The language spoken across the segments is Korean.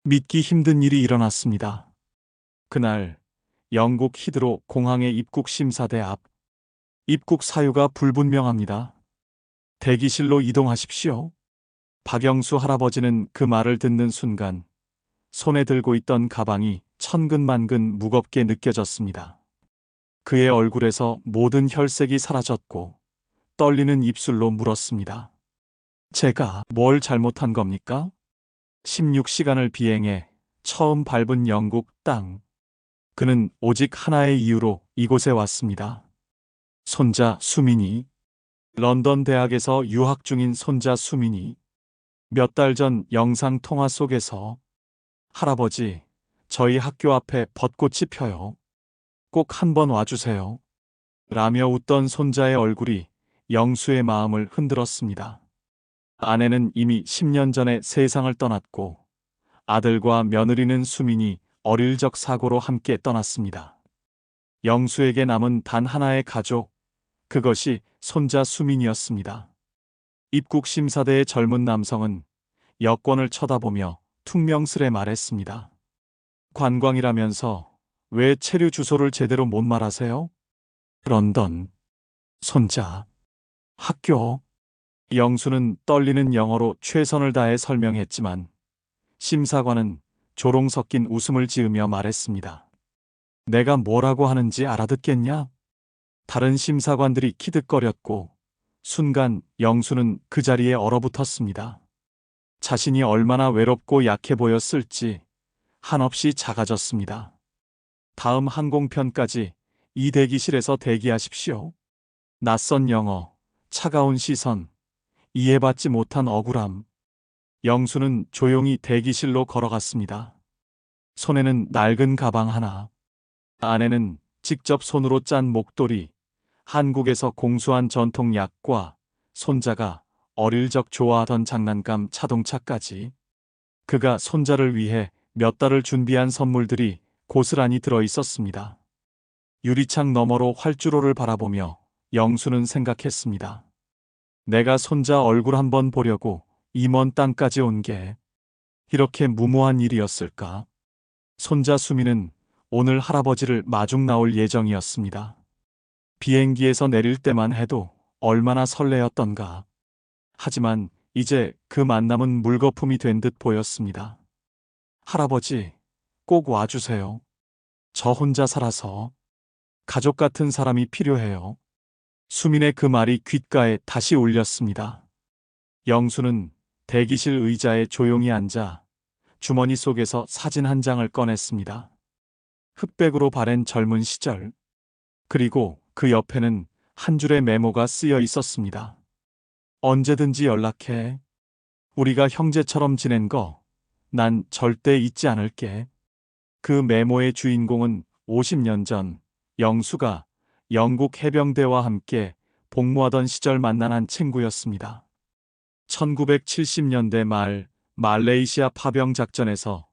믿기 힘든 일이 일어났습니다. 그날 영국 히드로 공항의 입국 심사대 앞, 입국 사유가 불분명합니다. 대기실로 이동하십시오. 박영수 할아버지는 그 말을 듣는 순간 손에 들고 있던 가방이 천근만근 무겁게 느껴졌습니다. 그의 얼굴에서 모든 혈색이 사라졌고 떨리는 입술로 물었습니다. 제가 뭘 잘못한 겁니까? 16시간을 비행해 처음 밟은 영국 땅. 그는 오직 하나의 이유로 이곳에 왔습니다. 손자 수민이, 런던 대학에서 유학 중인 손자 수민이 몇 달 전 영상 통화 속에서 할아버지, 저희 학교 앞에 벚꽃이 펴요. 꼭 한번 와주세요. 라며 웃던 손자의 얼굴이 영수의 마음을 흔들었습니다. 아내는 이미 10년 전에 세상을 떠났고 아들과 며느리는 수민이 어릴 적 사고로 함께 떠났습니다. 영수에게 남은 단 하나의 가족, 그것이 손자 수민이었습니다. 입국 심사대의 젊은 남성은 여권을 쳐다보며 퉁명스레 말했습니다. 관광이라면서 왜 체류 주소를 제대로 못 말하세요? 런던, 손자, 학교. 영수는 떨리는 영어로 최선을 다해 설명했지만 심사관은 조롱 섞인 웃음을 지으며 말했습니다. 내가 뭐라고 하는지 알아듣겠냐? 다른 심사관들이 키득거렸고 순간 영수는 그 자리에 얼어붙었습니다. 자신이 얼마나 외롭고 약해 보였을지 한없이 작아졌습니다. 다음 항공편까지 이 대기실에서 대기하십시오. 낯선 영어, 차가운 시선, 이해받지 못한 억울함. 영수는 조용히 대기실로 걸어갔습니다. 손에는 낡은 가방 하나, 안에는 직접 손으로 짠 목도리, 한국에서 공수한 전통 약과 손자가 어릴 적 좋아하던 장난감 자동차까지. 그가 손자를 위해 몇 달을 준비한 선물들이 고스란히 들어 있었습니다. 유리창 너머로 활주로를 바라보며 영수는 생각했습니다. 내가 손자 얼굴 한번 보려고 이 먼 땅까지 온 게 이렇게 무모한 일이었을까? 손자 수미는 오늘 할아버지를 마중 나올 예정이었습니다. 비행기에서 내릴 때만 해도 얼마나 설레었던가. 하지만 이제 그 만남은 물거품이 된 듯 보였습니다. 할아버지, 꼭 와주세요. 저 혼자 살아서 가족 같은 사람이 필요해요. 수민의 그 말이 귓가에 다시 울렸습니다. 영수는 대기실 의자에 조용히 앉아 주머니 속에서 사진 한 장을 꺼냈습니다. 흑백으로 바랜 젊은 시절. 그리고 그 옆에는 한 줄의 메모가 쓰여 있었습니다. 언제든지 연락해. 우리가 형제처럼 지낸 거, 난 절대 잊지 않을게. 그 메모의 주인공은 50년 전 영수가 영국 해병대와 함께 복무하던 시절 만난 한 친구였습니다. 1970년대 말 말레이시아 파병 작전에서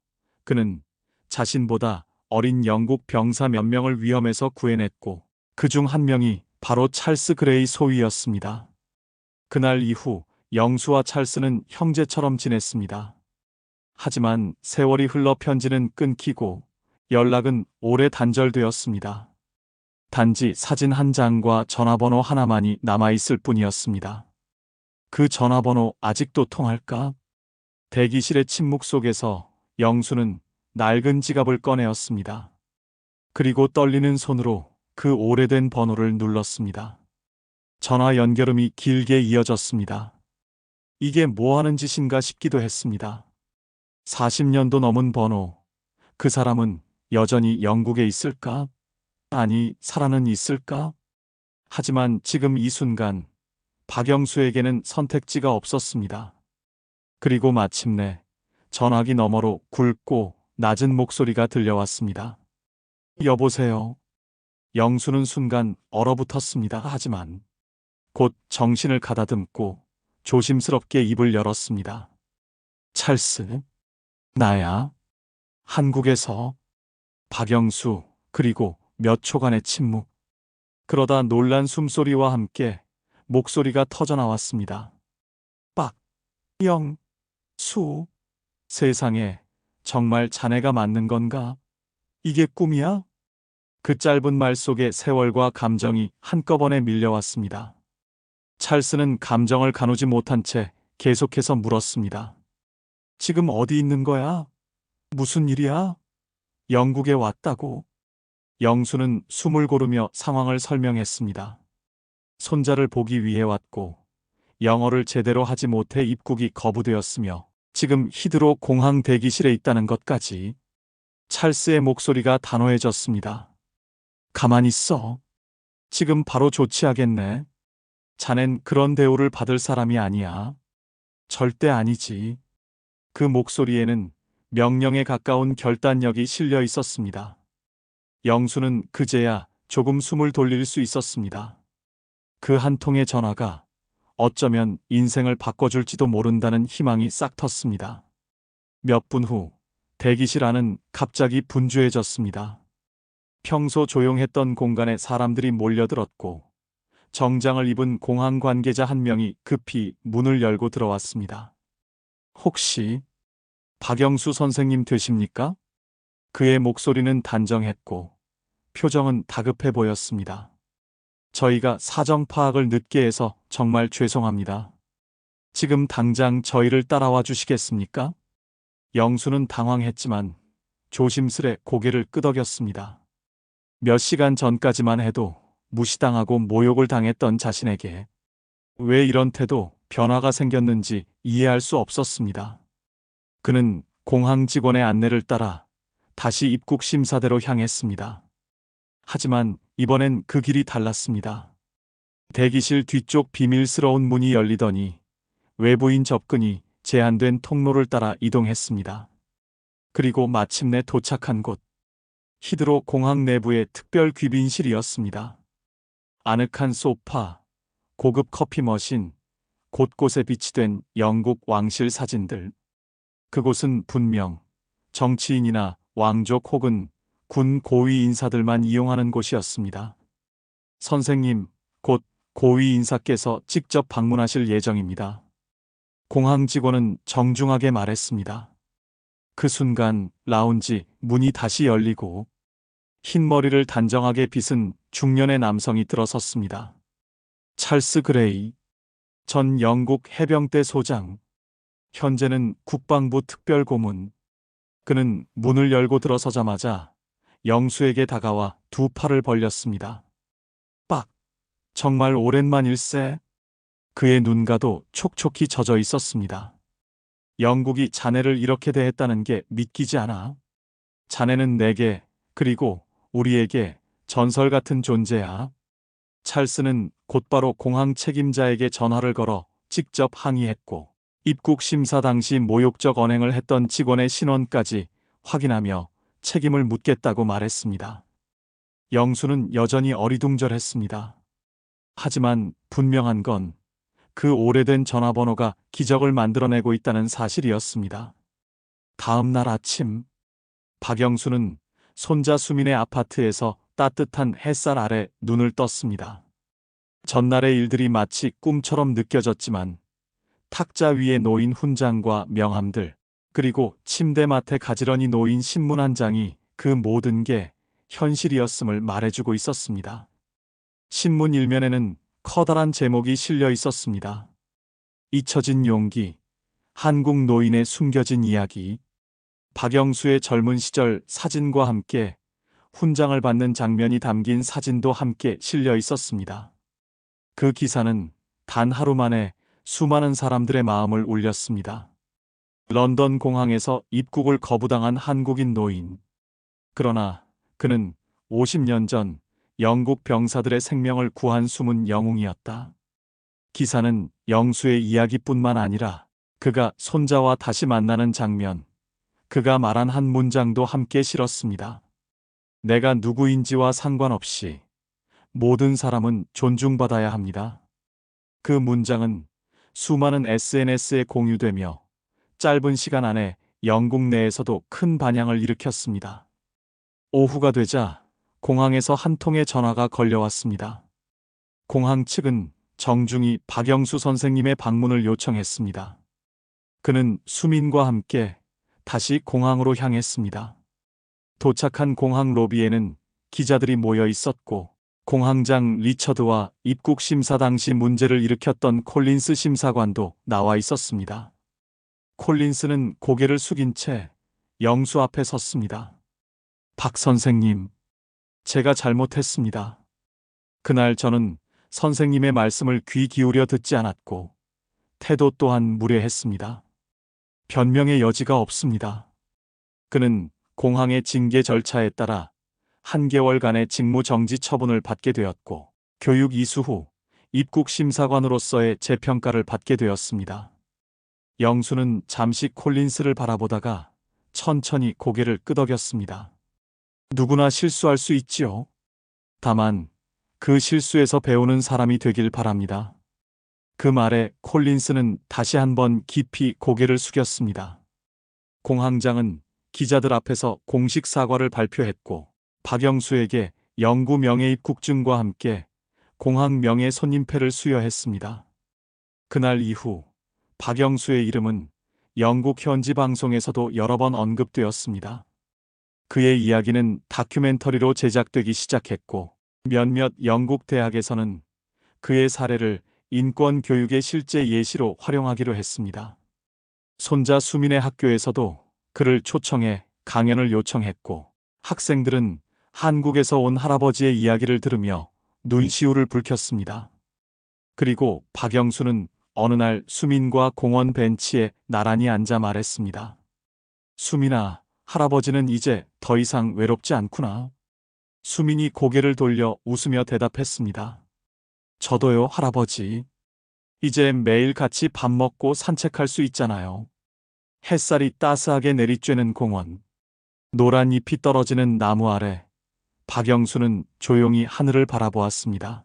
그는 자신보다 어린 영국 병사 몇 명을 위험에서 구해냈고 그중 한 명이 바로 찰스 그레이 소위였습니다. 그날 이후 영수와 찰스는 형제처럼 지냈습니다. 하지만 세월이 흘러 편지는 끊기고 연락은 오래 단절되었습니다. 단지 사진 한 장과 전화번호 하나만이 남아있을 뿐이었습니다. 그 전화번호 아직도 통할까? 대기실의 침묵 속에서 영수는 낡은 지갑을 꺼내었습니다. 그리고 떨리는 손으로 그 오래된 번호를 눌렀습니다. 전화 연결음이 길게 이어졌습니다. 이게 뭐 하는 짓인가 싶기도 했습니다. 40년도 넘은 번호. 그 사람은 여전히 영국에 있을까? 아니, 살아는 있을까? 하지만 지금 이 순간 박영수에게는 선택지가 없었습니다. 그리고 마침내 전화기 너머로 굵고 낮은 목소리가 들려왔습니다. 여보세요. 영수는 순간 얼어붙었습니다. 하지만 곧 정신을 가다듬고 조심스럽게 입을 열었습니다. 찰스, 나야. 한국에서. 박영수, 그리고 몇 초간의 침묵. 그러다 놀란 숨소리와 함께 목소리가 터져나왔습니다. 박, 영, 수. 세상에 정말 자네가 맞는 건가? 이게 꿈이야? 그 짧은 말 속에 세월과 감정이 한꺼번에 밀려왔습니다. 찰스는 감정을 가누지 못한 채 계속해서 물었습니다. 지금 어디 있는 거야? 무슨 일이야? 영국에 왔다고. 영수는 숨을 고르며 상황을 설명했습니다. 손자를 보기 위해 왔고, 영어를 제대로 하지 못해 입국이 거부되었으며, 지금 히드로 공항 대기실에 있다는 것까지. 찰스의 목소리가 단호해졌습니다. 가만히 있어. 지금 바로 조치하겠네. 자넨 그런 대우를 받을 사람이 아니야. 절대 아니지. 그 목소리에는 명령에 가까운 결단력이 실려 있었습니다. 영수는 그제야 조금 숨을 돌릴 수 있었습니다. 그 한 통의 전화가 어쩌면 인생을 바꿔줄지도 모른다는 희망이 싹 텄습니다. 몇 분 후 대기실 안은 갑자기 분주해졌습니다. 평소 조용했던 공간에 사람들이 몰려들었고 정장을 입은 공항 관계자 한 명이 급히 문을 열고 들어왔습니다. 혹시 박영수 선생님 되십니까? 그의 목소리는 단정했고 표정은 다급해 보였습니다. 저희가 사정 파악을 늦게 해서 정말 죄송합니다. 지금 당장 저희를 따라와 주시겠습니까? 영수는 당황했지만 조심스레 고개를 끄덕였습니다. 몇 시간 전까지만 해도 무시당하고 모욕을 당했던 자신에게 왜 이런 태도, 변화가 생겼는지 이해할 수 없었습니다. 그는 공항 직원의 안내를 따라 다시 입국 심사대로 향했습니다. 하지만 이번엔 그 길이 달랐습니다. 대기실 뒤쪽 비밀스러운 문이 열리더니 외부인 접근이 제한된 통로를 따라 이동했습니다. 그리고 마침내 도착한 곳, 히드로 공항 내부의 특별 귀빈실이었습니다. 아늑한 소파, 고급 커피 머신, 곳곳에 비치된 영국 왕실 사진들. 그곳은 분명 정치인이나 왕족 혹은 군 고위 인사들만 이용하는 곳이었습니다. 선생님, 곧 고위 인사께서 직접 방문하실 예정입니다. 공항 직원은 정중하게 말했습니다. 그 순간 라운지 문이 다시 열리고 흰 머리를 단정하게 빗은 중년의 남성이 들어섰습니다. 찰스 그레이, 전 영국 해병대 소장, 현재는 국방부 특별고문. 그는 문을 열고 들어서자마자 영수에게 다가와 두 팔을 벌렸습니다. 빡! 정말 오랜만일세. 그의 눈가도 촉촉히 젖어 있었습니다. 영국이 자네를 이렇게 대했다는 게 믿기지 않아. 자네는 내게, 그리고 우리에게 전설 같은 존재야. 찰스는 곧바로 공항 책임자에게 전화를 걸어 직접 항의했고, 입국 심사 당시 모욕적 언행을 했던 직원의 신원까지 확인하며 책임을 묻겠다고 말했습니다. 영수는 여전히 어리둥절했습니다. 하지만 분명한 건 그 오래된 전화번호가 기적을 만들어내고 있다는 사실이었습니다. 다음 날 아침, 박영수는 손자 수민의 아파트에서 따뜻한 햇살 아래 눈을 떴습니다. 전날의 일들이 마치 꿈처럼 느껴졌지만 탁자 위에 놓인 훈장과 명함들, 그리고 침대맡에 가지런히 놓인 신문 한 장이 그 모든 게 현실이었음을 말해주고 있었습니다. 신문 일면에는 커다란 제목이 실려 있었습니다. 잊혀진 용기, 한국 노인의 숨겨진 이야기. 박영수의 젊은 시절 사진과 함께 훈장을 받는 장면이 담긴 사진도 함께 실려 있었습니다. 그 기사는 단 하루 만에 수많은 사람들의 마음을 울렸습니다. 런던 공항에서 입국을 거부당한 한국인 노인. 그러나 그는 50년 전 영국 병사들의 생명을 구한 숨은 영웅이었다. 기사는 영수의 이야기뿐만 아니라 그가 손자와 다시 만나는 장면, 그가 말한 한 문장도 함께 실었습니다. 내가 누구인지와 상관없이 모든 사람은 존중받아야 합니다. 그 문장은 수많은 SNS에 공유되며 짧은 시간 안에 영국 내에서도 큰 반향을 일으켰습니다. 오후가 되자 공항에서 한 통의 전화가 걸려왔습니다. 공항 측은 정중히 박영수 선생님의 방문을 요청했습니다. 그는 수민과 함께 다시 공항으로 향했습니다. 도착한 공항 로비에는 기자들이 모여 있었고 공항장 리처드와 입국 심사 당시 문제를 일으켰던 콜린스 심사관도 나와 있었습니다. 콜린스는 고개를 숙인 채 영수 앞에 섰습니다. 박 선생님, 제가 잘못했습니다. 그날 저는 선생님의 말씀을 귀 기울여 듣지 않았고 태도 또한 무례했습니다. 변명의 여지가 없습니다. 그는 공항의 징계 절차에 따라 한 개월간의 직무 정지 처분을 받게 되었고 교육 이수 후 입국 심사관으로서의 재평가를 받게 되었습니다. 영수는 잠시 콜린스를 바라보다가 천천히 고개를 끄덕였습니다. 누구나 실수할 수 있지요. 다만 그 실수에서 배우는 사람이 되길 바랍니다. 그 말에 콜린스는 다시 한번 깊이 고개를 숙였습니다. 공항장은 기자들 앞에서 공식 사과를 발표했고 박영수에게 영구 명예 입국증과 함께 공항 명예 손님패를 수여했습니다. 그날 이후 박영수의 이름은 영국 현지 방송에서도 여러 번 언급되었습니다. 그의 이야기는 다큐멘터리로 제작되기 시작했고 몇몇 영국 대학에서는 그의 사례를 인권 교육의 실제 예시로 활용하기로 했습니다. 손자 수민의 학교에서도 그를 초청해 강연을 요청했고 학생들은 한국에서 온 할아버지의 이야기를 들으며 눈시울을 붉혔습니다. 그리고 박영수는 어느 날 수민과 공원 벤치에 나란히 앉아 말했습니다. 수민아, 할아버지는 이제 더 이상 외롭지 않구나. 수민이 고개를 돌려 웃으며 대답했습니다. 저도요, 할아버지. 이제 매일 같이 밥 먹고 산책할 수 있잖아요. 햇살이 따스하게 내리쬐는 공원, 노란 잎이 떨어지는 나무 아래 박영수는 조용히 하늘을 바라보았습니다.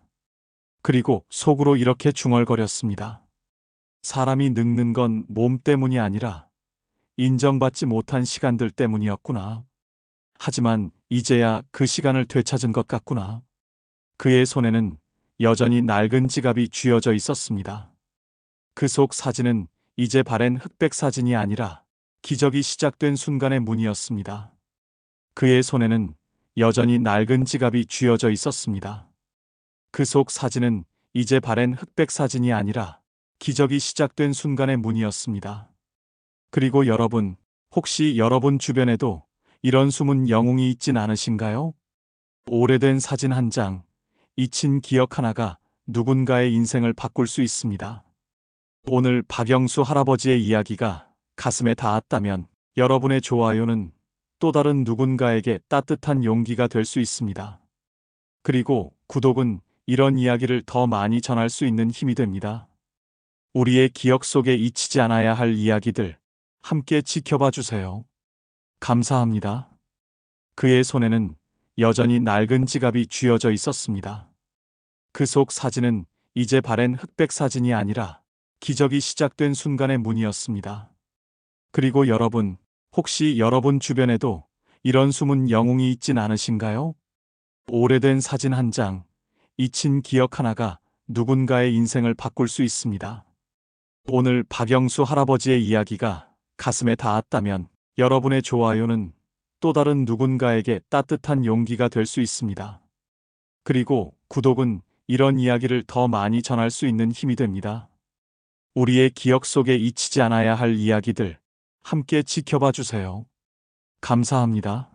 그리고 속으로 이렇게 중얼거렸습니다. 사람이 늙는 건 몸 때문이 아니라 인정받지 못한 시간들 때문이었구나. 하지만 이제야 그 시간을 되찾은 것 같구나. 그의 손에는 여전히 낡은 지갑이 쥐어져 있었습니다. 그 속 사진은 이제 바랜 흑백 사진이 아니라 기적이 시작된 순간의 문이었습니다. 그의 손에는 여전히 낡은 지갑이 쥐어져 있었습니다. 그 속 사진은 이제 바랜 흑백 사진이 아니라 기적이 시작된 순간의 문이었습니다. 그리고 여러분, 혹시 여러분 주변에도 이런 숨은 영웅이 있진 않으신가요? 오래된 사진 한 장, 잊힌 기억 하나가 누군가의 인생을 바꿀 수 있습니다. 오늘 박영수 할아버지의 이야기가 가슴에 닿았다면 여러분의 좋아요는 또 다른 누군가에게 따뜻한 용기가 될 수 있습니다. 그리고 구독은 이런 이야기를 더 많이 전할 수 있는 힘이 됩니다. 우리의 기억 속에 잊히지 않아야 할 이야기들 함께 지켜봐 주세요. 감사합니다. 그의 손에는 여전히 낡은 지갑이 쥐어져 있었습니다. 그 속 사진은 이제 바랜 흑백 사진이 아니라 기적이 시작된 순간의 문이었습니다. 그리고 여러분, 혹시 여러분 주변에도 이런 숨은 영웅이 있진 않으신가요? 오래된 사진 한 장, 잊힌 기억 하나가 누군가의 인생을 바꿀 수 있습니다. 오늘 박영수 할아버지의 이야기가 가슴에 닿았다면 여러분의 좋아요는 또 다른 누군가에게 따뜻한 용기가 될 수 있습니다. 그리고 구독은 이런 이야기를 더 많이 전할 수 있는 힘이 됩니다. 우리의 기억 속에 잊히지 않아야 할 이야기들 함께 지켜봐 주세요. 감사합니다.